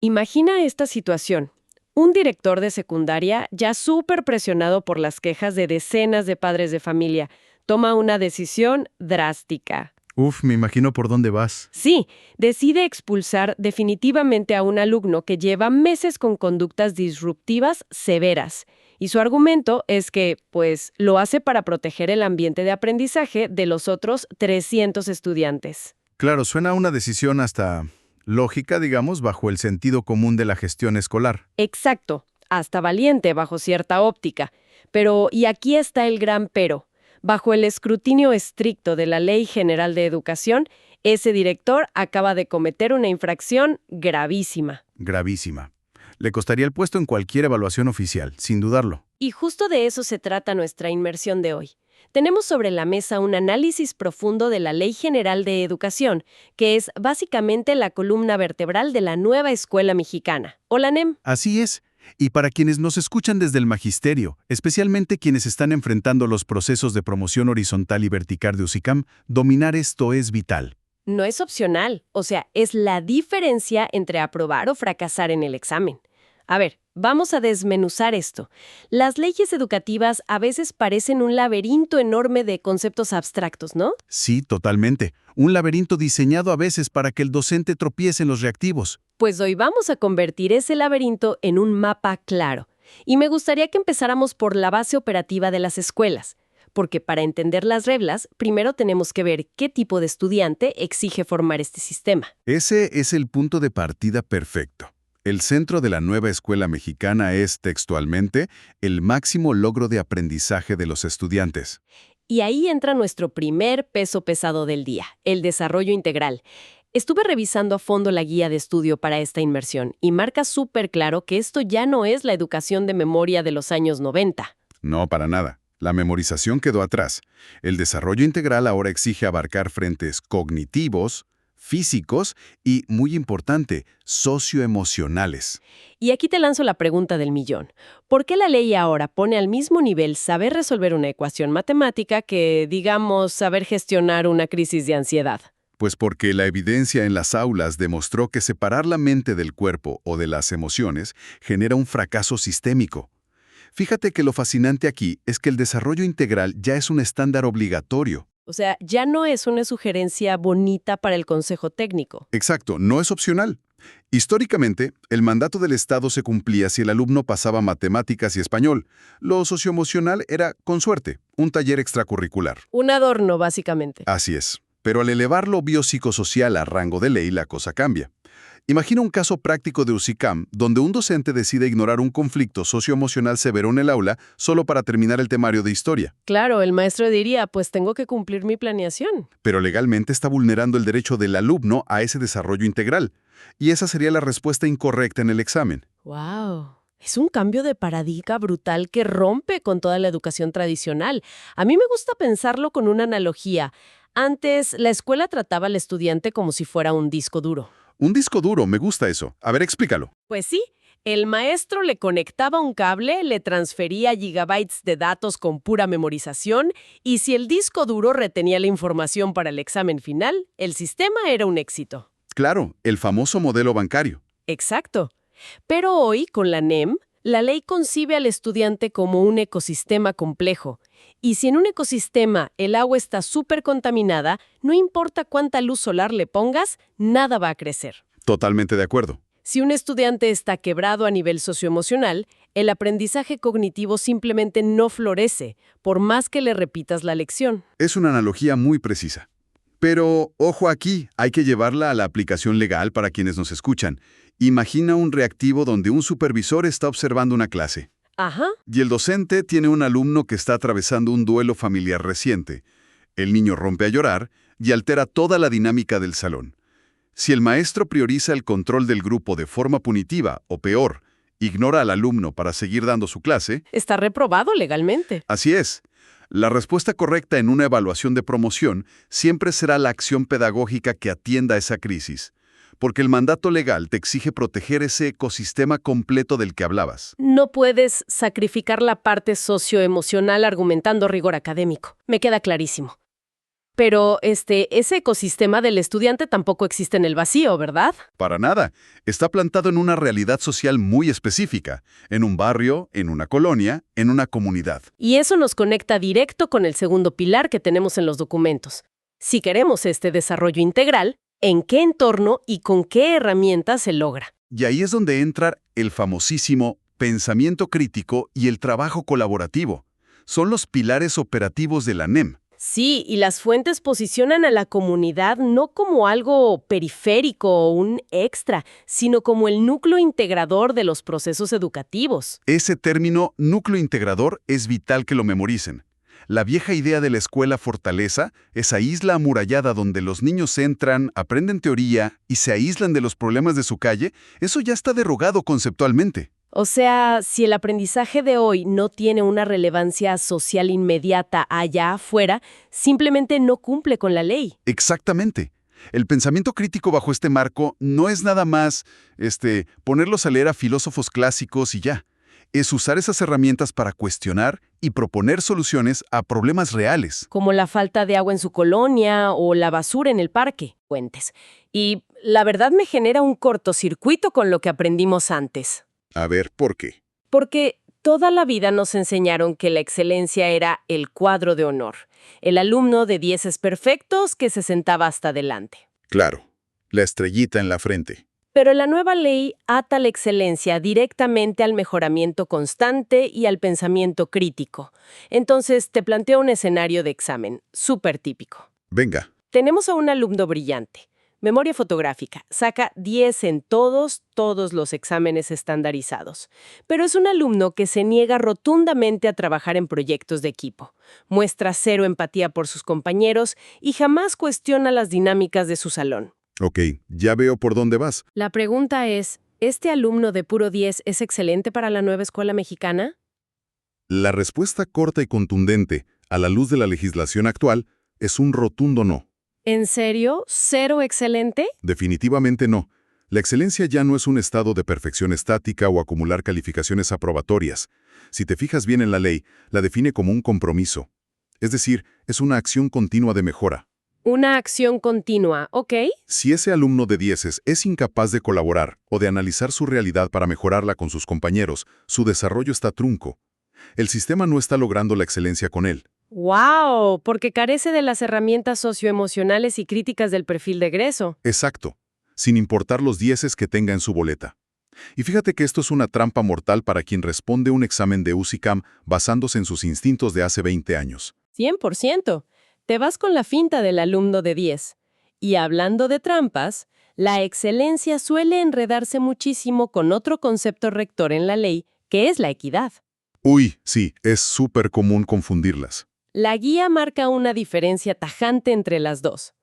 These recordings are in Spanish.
Imagina esta situación. Un director de secundaria, ya súper presionado por las quejas de decenas de padres de familia, toma una decisión drástica. Uf, me imagino por dónde vas. Sí, decide expulsar definitivamente a un alumno que lleva meses con conductas disruptivas severas. Y su argumento es que, pues, lo hace para proteger el ambiente de aprendizaje de los otros 300 estudiantes. Claro, suena a una decisión hasta lógica, digamos, bajo el sentido común de la gestión escolar. Exacto, hasta valiente bajo cierta óptica. Pero, y aquí está el gran pero. Bajo el escrutinio estricto de la Ley General de Educación, ese director acaba de cometer una infracción gravísima. Gravísima. Le costaría el puesto en cualquier evaluación oficial, sin dudarlo. Y justo de eso se trata nuestra inmersión de hoy. Tenemos sobre la mesa un análisis profundo de la Ley General de Educación, que es básicamente la columna vertebral de la nueva escuela mexicana. Hola, NEM. Así es. Y para quienes nos escuchan desde el magisterio, especialmente quienes están enfrentando los procesos de promoción horizontal y vertical de USICAM, dominar esto es vital. No es opcional, o sea, es la diferencia entre aprobar o fracasar en el examen. A ver, vamos a desmenuzar esto. Las leyes educativas a veces parecen un laberinto enorme de conceptos abstractos, ¿no? Sí, totalmente. Un laberinto diseñado a veces para que el docente tropiece en los reactivos. Pues hoy vamos a convertir ese laberinto en un mapa claro. Y me gustaría que empezáramos por la base operativa de las escuelas. Porque para entender las reglas, primero tenemos que ver qué tipo de estudiante exige formar este sistema. Ese es el punto de partida perfecto. El centro de la nueva escuela mexicana es, textualmente, el máximo logro de aprendizaje de los estudiantes. Y ahí entra nuestro primer peso pesado del día, el desarrollo integral. Estuve revisando a fondo la guía de estudio para esta inmersión y marca súper claro que esto ya no es la educación de memoria de los años 90. No, para nada. La memorización quedó atrás. El desarrollo integral ahora exige abarcar frentes cognitivos, físicos y, muy importante, socioemocionales. Y aquí te lanzo la pregunta del millón. ¿Por qué la ley ahora pone al mismo nivel saber resolver una ecuación matemática que, digamos, saber gestionar una crisis de ansiedad? Pues porque la evidencia en las aulas demostró que separar la mente del cuerpo o de las emociones genera un fracaso sistémico. Fíjate que lo fascinante aquí es que el desarrollo integral ya es un estándar obligatorio. O sea, ya no es una sugerencia bonita para el consejo técnico. Exacto, no es opcional. Históricamente, el mandato del Estado se cumplía si el alumno pasaba matemáticas y español. Lo socioemocional era, con suerte, un taller extracurricular. Un adorno, básicamente. Así es. Pero al elevar lo biopsicosocial a rango de ley, la cosa cambia. Imagina un caso práctico de USICAM donde un docente decide ignorar un conflicto socioemocional severo en el aula solo para terminar el temario de historia. Claro, el maestro diría, pues tengo que cumplir mi planeación. Pero legalmente está vulnerando el derecho del alumno a ese desarrollo integral. Y esa sería la respuesta incorrecta en el examen. ¡Wow! Es un cambio de paradigma brutal que rompe con toda la educación tradicional. A mí me gusta pensarlo con una analogía. Antes, la escuela trataba al estudiante como si fuera un disco duro. Un disco duro, me gusta eso. A ver, explícalo. Pues sí, el maestro le conectaba un cable, le transfería gigabytes de datos con pura memorización, y si el disco duro retenía la información para el examen final, el sistema era un éxito. Claro, el famoso modelo bancario. Exacto. Pero hoy, con la NEM, la ley concibe al estudiante como un ecosistema complejo. Y si en un ecosistema el agua está súper contaminada, no importa cuánta luz solar le pongas, nada va a crecer. Totalmente de acuerdo. Si un estudiante está quebrado a nivel socioemocional, el aprendizaje cognitivo simplemente no florece, por más que le repitas la lección. Es una analogía muy precisa. Pero, ojo aquí, hay que llevarla a la aplicación legal para quienes nos escuchan. Imagina un reactivo donde un supervisor está observando una clase. Ajá. Y el docente tiene un alumno que está atravesando un duelo familiar reciente. El niño rompe a llorar y altera toda la dinámica del salón. Si el maestro prioriza el control del grupo de forma punitiva, o peor, ignora al alumno para seguir dando su clase, Está reprobado legalmente. así es. La respuesta correcta en una evaluación de promoción siempre será la acción pedagógica que atienda a esa crisis, porque el mandato legal te exige proteger ese ecosistema completo del que hablabas. No puedes sacrificar la parte socioemocional argumentando rigor académico. Me queda clarísimo. Pero ese ecosistema del estudiante tampoco existe en el vacío, ¿verdad? Para nada. Está plantado en una realidad social muy específica, en un barrio, en una colonia, en una comunidad. Y eso nos conecta directo con el segundo pilar que tenemos en los documentos. Si queremos este desarrollo integral, ¿en qué entorno y con qué herramientas se logra? Y ahí es donde entra el famosísimo pensamiento crítico y el trabajo colaborativo. Son los pilares operativos de la NEM. Sí, y las fuentes posicionan a la comunidad no como algo periférico o un extra, sino como el núcleo integrador de los procesos educativos. Ese término núcleo integrador es vital que lo memoricen. La vieja idea de la escuela fortaleza, esa isla amurallada donde los niños entran, aprenden teoría y se aíslan de los problemas de su calle, eso ya está derogado conceptualmente. O sea, si el aprendizaje de hoy no tiene una relevancia social inmediata allá afuera, simplemente no cumple con la ley. Exactamente. El pensamiento crítico bajo este marco no es nada más, ponerlos a leer a filósofos clásicos y ya. Es usar esas herramientas para cuestionar y proponer soluciones a problemas reales. Como la falta de agua en su colonia o la basura en el parque, cuentes. Y la verdad me genera un cortocircuito con lo que aprendimos antes. A ver, ¿por qué? Porque toda la vida nos enseñaron que la excelencia era el cuadro de honor, el alumno de 10 perfectos que se sentaba hasta adelante. Claro, la estrellita en la frente. Pero la nueva ley ata la excelencia directamente al mejoramiento constante y al pensamiento crítico. Entonces te planteo un escenario de examen, súper típico. Venga. Tenemos a un alumno brillante. Memoria fotográfica. Saca 10 en todos los exámenes estandarizados. Pero es un alumno que se niega rotundamente a trabajar en proyectos de equipo. Muestra cero empatía por sus compañeros y jamás cuestiona las dinámicas de su salón. Ok, ya veo por dónde vas. La pregunta es, ¿este alumno de puro 10 es excelente para la nueva escuela mexicana? La respuesta corta y contundente, a la luz de la legislación actual, es un rotundo no. ¿En serio? ¿Cero excelente? Definitivamente no. La excelencia ya no es un estado de perfección estática o acumular calificaciones aprobatorias. Si te fijas bien en la ley, la define como un compromiso. Es decir, es una acción continua de mejora. Una acción continua, ¿ok? Si ese alumno de 10 es incapaz de colaborar o de analizar su realidad para mejorarla con sus compañeros, su desarrollo está trunco. El sistema no está logrando la excelencia con él. ¡Wow! Porque carece de las herramientas socioemocionales y críticas del perfil de egreso. Exacto, sin importar los 10 que tenga en su boleta. Y fíjate que esto es una trampa mortal para quien responde un examen de UCICAM basándose en sus instintos de hace 20 años. 100%. Te vas con la finta del alumno de 10. Y hablando de trampas, la excelencia suele enredarse muchísimo con otro concepto rector en la ley, que es la equidad. Uy, sí, es súper común confundirlas. La guía marca una diferencia tajante entre las dos.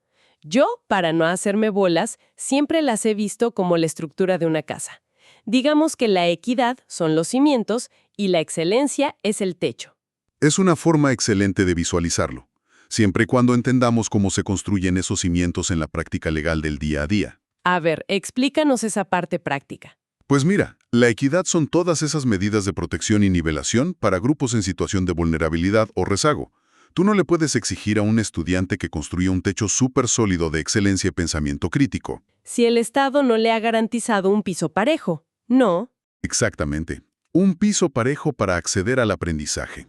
Yo, para no hacerme bolas, siempre las he visto como la estructura de una casa. Digamos que la equidad son los cimientos y la excelencia es el techo. Es una forma excelente de visualizarlo, siempre y cuando entendamos cómo se construyen esos cimientos en la práctica legal del día a día. A ver, explícanos esa parte práctica. Pues mira, la equidad son todas esas medidas de protección y nivelación para grupos en situación de vulnerabilidad o rezago. Tú no le puedes exigir a un estudiante que construya un techo súper sólido de excelencia y pensamiento crítico. Si el Estado no le ha garantizado un piso parejo, no. Exactamente. Un piso parejo para acceder al aprendizaje.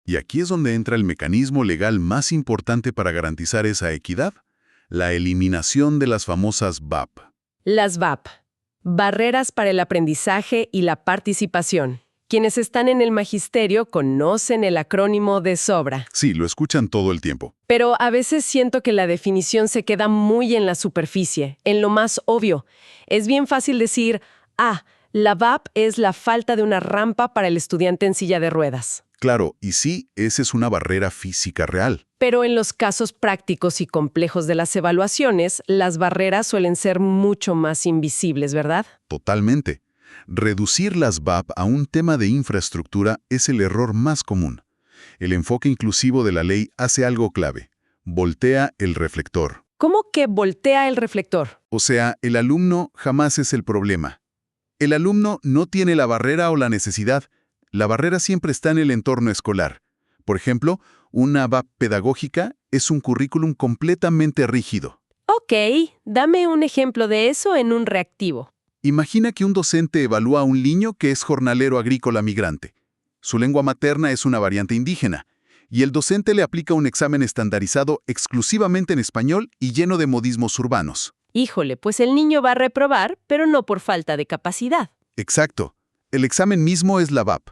Y aquí es donde entra el mecanismo legal más importante para garantizar esa equidad, la eliminación de las famosas VAP. Las VAP, barreras para el aprendizaje y la participación. Quienes están en el magisterio conocen el acrónimo de sobra. Sí, lo escuchan todo el tiempo. Pero a veces siento que la definición se queda muy en la superficie, en lo más obvio. Es bien fácil decir, la VAP es la falta de una rampa para el estudiante en silla de ruedas. Claro, y sí, esa es una barrera física real. Pero en los casos prácticos y complejos de las evaluaciones, las barreras suelen ser mucho más invisibles, ¿verdad? Totalmente. Reducir las VAP a un tema de infraestructura es el error más común. El enfoque inclusivo de la ley hace algo clave. Voltea el reflector. ¿Cómo que voltea el reflector? O sea, el alumno jamás es el problema. El alumno no tiene la barrera o la necesidad. La barrera siempre está en el entorno escolar. Por ejemplo, una VAP pedagógica Es un currículum completamente rígido. Ok, dame un ejemplo de eso en un reactivo. Imagina que un docente evalúa a un niño que es jornalero agrícola migrante. Su lengua materna es una variante indígena, y el docente le aplica un examen estandarizado exclusivamente en español y lleno de modismos urbanos. Híjole, pues el niño va a reprobar, pero no por falta de capacidad. Exacto. El examen mismo es la VAP.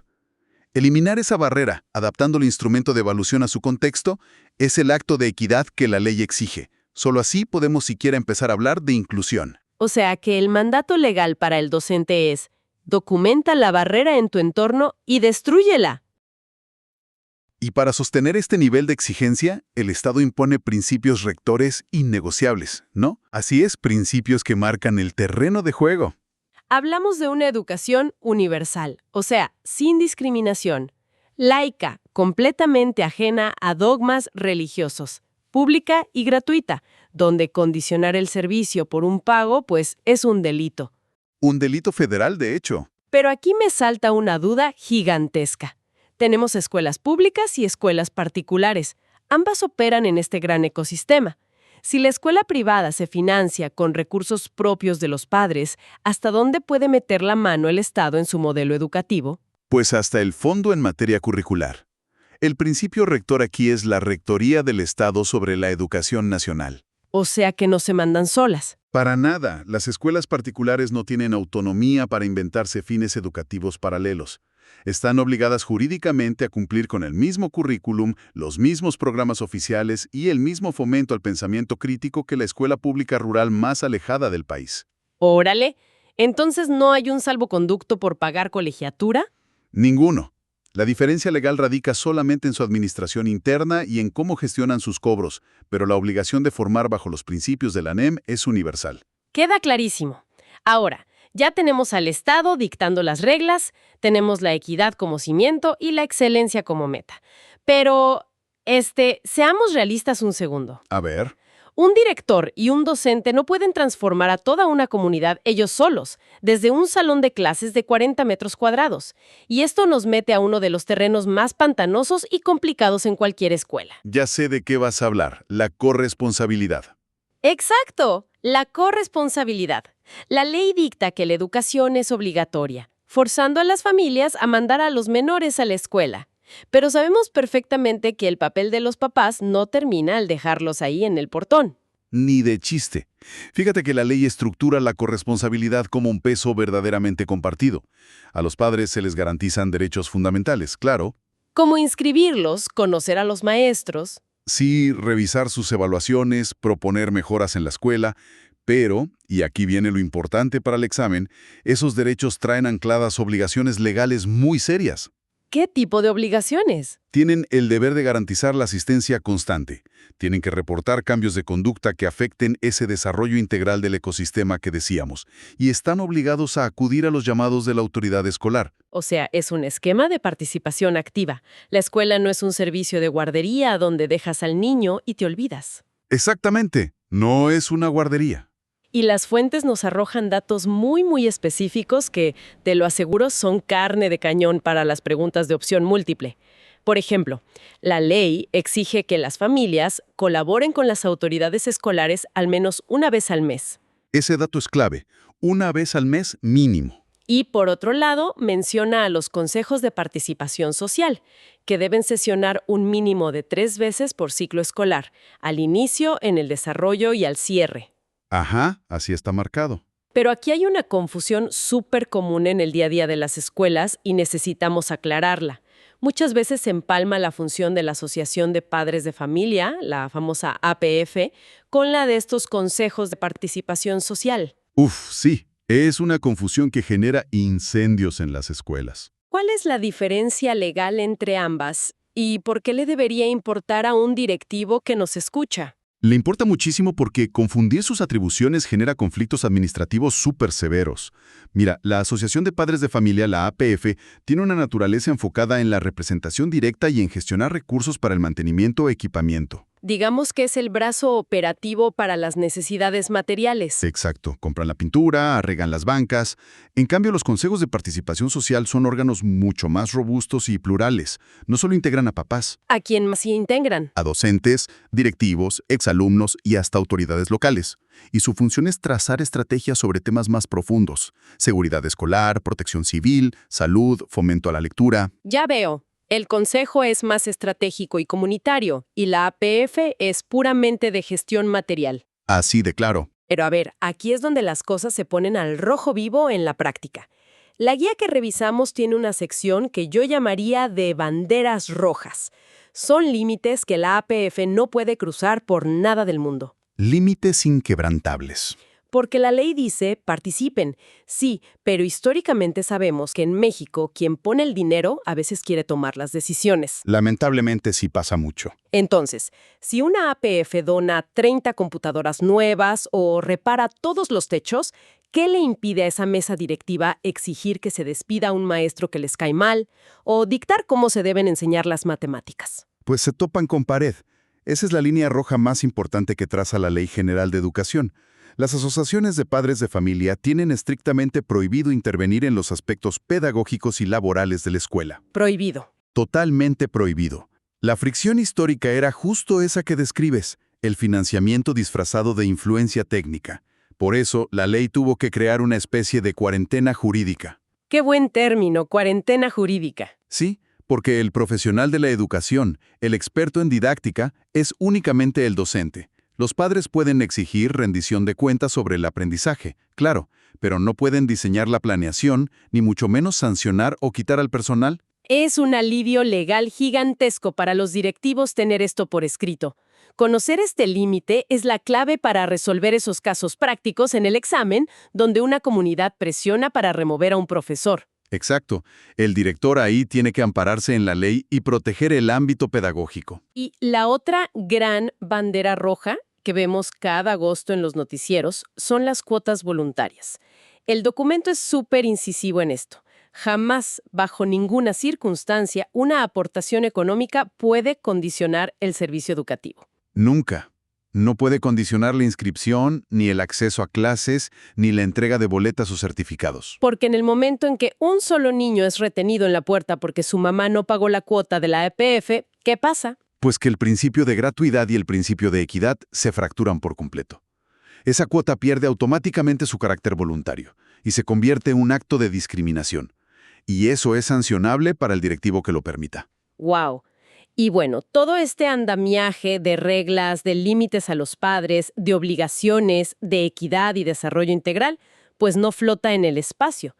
Eliminar esa barrera, adaptando el instrumento de evaluación a su contexto, es el acto de equidad que la ley exige. Solo así podemos siquiera empezar a hablar de inclusión. O sea que el mandato legal para el docente es: documenta la barrera en tu entorno y destrúyela. Y para sostener este nivel de exigencia, el Estado impone principios rectores innegociables, ¿no? Así es, principios que marcan el terreno de juego. Hablamos de una educación universal, o sea, sin discriminación, laica, completamente ajena a dogmas religiosos, pública y gratuita, donde condicionar el servicio por un pago, pues, es un delito. Un delito federal, de hecho. Pero aquí me salta una duda gigantesca. Tenemos escuelas públicas y escuelas particulares. Ambas operan en este gran ecosistema. Si la escuela privada se financia con recursos propios de los padres, ¿hasta dónde puede meter la mano el Estado en su modelo educativo? Pues hasta el fondo en materia curricular. El principio rector aquí es la Rectoría del Estado sobre la Educación Nacional. O sea que no se mandan solas. Para nada, las escuelas particulares no tienen autonomía para inventarse fines educativos paralelos. Están obligadas jurídicamente a cumplir con el mismo currículum, los mismos programas oficiales y el mismo fomento al pensamiento crítico que la escuela pública rural más alejada del país. Órale, ¿entonces no hay un salvoconducto por pagar colegiatura? Ninguno. La diferencia legal radica solamente en su administración interna y en cómo gestionan sus cobros, pero la obligación de formar bajo los principios de la NEM es universal. Queda clarísimo. Ahora, ya tenemos al Estado dictando las reglas, tenemos la equidad como cimiento y la excelencia como meta. Pero, seamos realistas un segundo. A ver. Un director y un docente no pueden transformar a toda una comunidad ellos solos, desde un salón de clases de 40 metros cuadrados. Y esto nos mete a uno de los terrenos más pantanosos y complicados en cualquier escuela. Ya sé de qué vas a hablar, la corresponsabilidad. ¡Exacto! La corresponsabilidad. La ley dicta que la educación es obligatoria, forzando a las familias a mandar a los menores a la escuela. Pero sabemos perfectamente que el papel de los papás no termina al dejarlos ahí en el portón. Ni de chiste. Fíjate que la ley estructura la corresponsabilidad como un peso verdaderamente compartido. A los padres se les garantizan derechos fundamentales, claro. Como inscribirlos, conocer a los maestros. Sí, revisar sus evaluaciones, proponer mejoras en la escuela, pero, y aquí viene lo importante para el examen, esos derechos traen ancladas obligaciones legales muy serias. ¿Qué tipo de obligaciones? Tienen el deber de garantizar la asistencia constante. Tienen que reportar cambios de conducta que afecten ese desarrollo integral del ecosistema que decíamos, y están obligados a acudir a los llamados de la autoridad escolar. O sea, es un esquema de participación activa. La escuela no es un servicio de guardería donde dejas al niño y te olvidas. Exactamente, no es una guardería. Y las fuentes nos arrojan datos muy específicos que, te lo aseguro, son carne de cañón para las preguntas de opción múltiple. Por ejemplo, la ley exige que las familias colaboren con las autoridades escolares al menos una vez al mes. Ese dato es clave, una vez al mes mínimo. Y, por otro lado, menciona a los consejos de participación social, que deben sesionar un mínimo de 3 veces por ciclo escolar, al inicio, en el desarrollo y al cierre. Ajá, así está marcado. Pero aquí hay una confusión súper común en el día a día de las escuelas y necesitamos aclararla. Muchas veces se empalma la función de la Asociación de Padres de Familia, la famosa APF, con la de estos consejos de participación social. Sí, es una confusión que genera incendios en las escuelas. ¿Cuál es la diferencia legal entre ambas? ¿Y por qué le debería importar a un directivo que nos escucha? Le importa muchísimo porque confundir sus atribuciones genera conflictos administrativos súper severos. Mira, la Asociación de Padres de Familia, la APF, tiene una naturaleza enfocada en la representación directa y en gestionar recursos para el mantenimiento o equipamiento. Digamos que es el brazo operativo para las necesidades materiales. Exacto, compran la pintura, arreglan las bancas. En cambio, los consejos de participación social son órganos mucho más robustos y plurales. No solo integran a papás, ¿A quién más se integran? a docentes, directivos, exalumnos y hasta autoridades locales. Y su función es trazar estrategias sobre temas más profundos: seguridad escolar, protección civil, salud, fomento a la lectura. Ya veo. El consejo es más estratégico y comunitario, y la APF es puramente de gestión material. Así de claro. Pero a ver, aquí es donde las cosas se ponen al rojo vivo en la práctica. La guía que revisamos tiene una sección que yo llamaría de banderas rojas. Son límites que la APF no puede cruzar por nada del mundo. Límites inquebrantables. Porque la ley dice, participen. Sí, pero históricamente sabemos que en México quien pone el dinero a veces quiere tomar las decisiones. Lamentablemente sí pasa mucho. Entonces, si una APF dona 30 computadoras nuevas o repara todos los techos, ¿qué le impide a esa mesa directiva exigir que se despida a un maestro que les cae mal o dictar cómo se deben enseñar las matemáticas? Pues se topan con pared. Esa es la línea roja más importante que traza la Ley General de Educación. Las asociaciones de padres de familia tienen estrictamente prohibido intervenir en los aspectos pedagógicos y laborales de la escuela. Prohibido. Totalmente prohibido. La fricción histórica era justo esa que describes, el financiamiento disfrazado de influencia técnica. Por eso, la ley tuvo que crear una especie de cuarentena jurídica. Qué buen término, cuarentena jurídica. Sí, porque el profesional de la educación, el experto en didáctica, es únicamente el docente. Los padres pueden exigir rendición de cuentas sobre el aprendizaje, claro, pero no pueden diseñar la planeación, ni mucho menos sancionar o quitar al personal. Es un alivio legal gigantesco para los directivos tener esto por escrito. Conocer este límite es la clave para resolver esos casos prácticos en el examen donde una comunidad presiona para remover a un profesor. Exacto. El director ahí tiene que ampararse en la ley y proteger el ámbito pedagógico. Y la otra gran bandera roja que vemos cada agosto en los noticieros son las cuotas voluntarias. El documento es súper incisivo en esto. Jamás, bajo ninguna circunstancia, una aportación económica puede condicionar el servicio educativo. Nunca. No puede condicionar la inscripción, ni el acceso a clases, ni la entrega de boletas o certificados. Porque en el momento en que un solo niño es retenido en la puerta porque su mamá no pagó la cuota de la EPF, ¿qué pasa? Pues que el principio de gratuidad y el principio de equidad se fracturan por completo. Esa cuota pierde automáticamente su carácter voluntario y se convierte en un acto de discriminación. Y eso es sancionable para el directivo que lo permita. ¡Wow! Y bueno, todo este andamiaje de reglas, de límites a los padres, de obligaciones, de equidad y desarrollo integral, pues no flota en el espacio.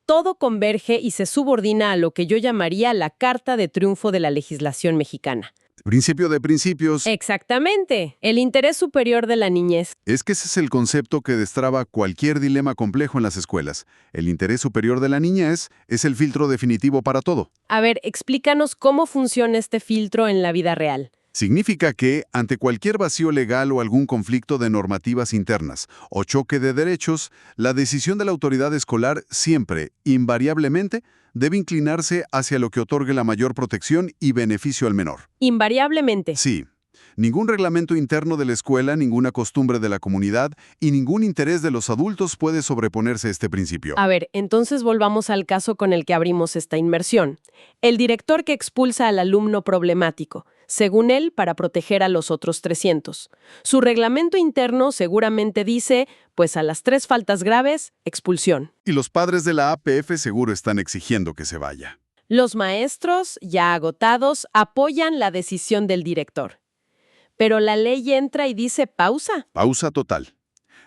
Todo converge y se subordina a lo que yo llamaría la Carta de Triunfo de la legislación mexicana. Principio de principios. Exactamente, el interés superior de la niñez. Es que ese es el concepto que destraba cualquier dilema complejo en las escuelas. El interés superior de la niñez es el filtro definitivo para todo. A ver, explícanos cómo funciona este filtro en la vida real. Significa que, ante cualquier vacío legal o algún conflicto de normativas internas o choque de derechos, la decisión de la autoridad escolar siempre, invariablemente, debe inclinarse hacia lo que otorgue la mayor protección y beneficio al menor. Invariablemente. Sí. Ningún reglamento interno de la escuela, ninguna costumbre de la comunidad y ningún interés de los adultos puede sobreponerse a este principio. A ver, entonces volvamos al caso con el que abrimos esta inmersión. El director que expulsa al alumno problemático, según él, para proteger a los otros 300. Su reglamento interno seguramente dice, pues a las 3 faltas graves, expulsión. Y los padres de la APF seguro están exigiendo que se vaya. Los maestros, ya agotados, apoyan la decisión del director. Pero la ley entra y dice pausa. Pausa total.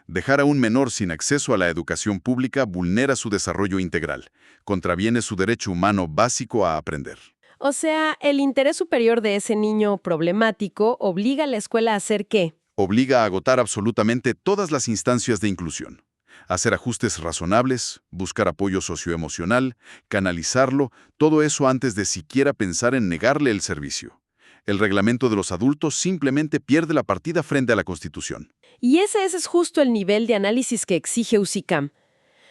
Dejar a un menor sin acceso a la educación pública vulnera su desarrollo integral, contraviene su derecho humano básico a aprender. O sea, el interés superior de ese niño problemático obliga a la escuela a hacer ¿qué? Obliga a agotar absolutamente todas las instancias de inclusión. Hacer ajustes razonables, buscar apoyo socioemocional, canalizarlo, todo eso antes de siquiera pensar en negarle el servicio. El reglamento de los adultos simplemente pierde la partida frente a la Constitución. Y ese es justo el nivel de análisis que exige UCICAM.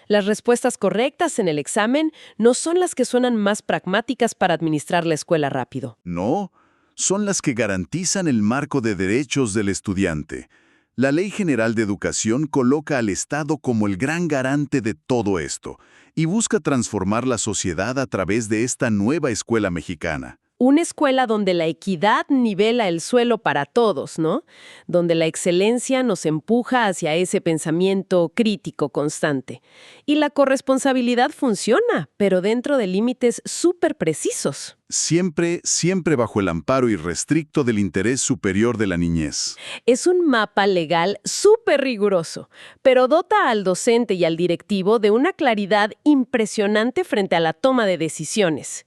Las respuestas correctas en el examen no son las que suenan más pragmáticas para administrar la escuela rápido. No, son las que garantizan el marco de derechos del estudiante. La Ley General de Educación coloca al Estado como el gran garante de todo esto y busca transformar la sociedad a través de esta nueva escuela mexicana. Una escuela donde la equidad nivela el suelo para todos, ¿no? Donde la excelencia nos empuja hacia ese pensamiento crítico constante. Y la corresponsabilidad funciona, pero dentro de límites súper precisos. Siempre, siempre bajo el amparo irrestricto del interés superior de la niñez. Es un mapa legal súper riguroso, pero dota al docente y al directivo de una claridad impresionante frente a la toma de decisiones.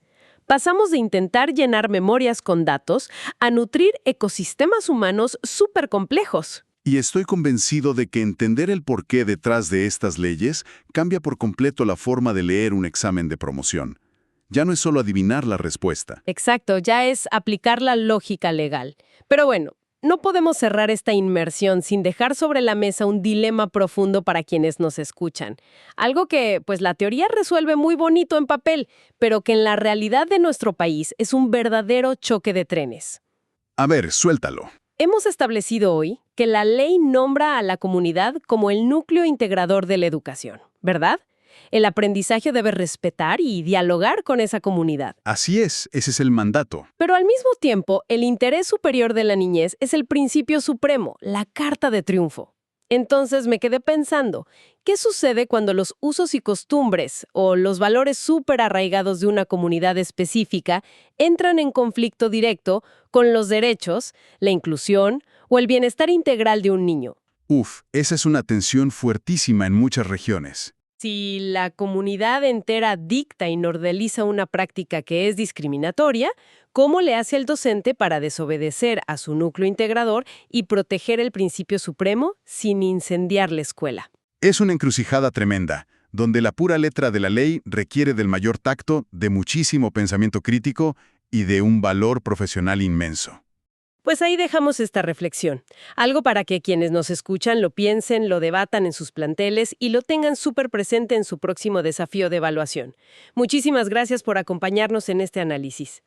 Pasamos de intentar llenar memorias con datos a nutrir ecosistemas humanos súper complejos. Y estoy convencido de que entender el porqué detrás de estas leyes cambia por completo la forma de leer un examen de promoción. Ya no es solo adivinar la respuesta. Exacto, ya es aplicar la lógica legal. Pero bueno, no podemos cerrar esta inmersión sin dejar sobre la mesa un dilema profundo para quienes nos escuchan. Algo que, pues, la teoría resuelve muy bonito en papel, pero que en la realidad de nuestro país es un verdadero choque de trenes. A ver, suéltalo. Hemos establecido hoy que la ley nombra a la comunidad como el núcleo integrador de la educación, ¿verdad? El aprendizaje debe respetar y dialogar con esa comunidad. Así es, ese es el mandato. Pero al mismo tiempo, el interés superior de la niñez es el principio supremo, la carta de triunfo. Entonces me quedé pensando, ¿qué sucede cuando los usos y costumbres o los valores súper arraigados de una comunidad específica entran en conflicto directo con los derechos, la inclusión o el bienestar integral de un niño? Esa es una tensión fuertísima en muchas regiones. Si la comunidad entera dicta y normaliza una práctica que es discriminatoria, ¿cómo le hace el docente para desobedecer a su núcleo integrador y proteger el principio supremo sin incendiar la escuela? Es una encrucijada tremenda, donde la pura letra de la ley requiere del mayor tacto, de muchísimo pensamiento crítico y de un valor profesional inmenso. Pues ahí dejamos esta reflexión. Algo para que quienes nos escuchan lo piensen, lo debatan en sus planteles y lo tengan súper presente en su próximo desafío de evaluación. Muchísimas gracias por acompañarnos en este análisis.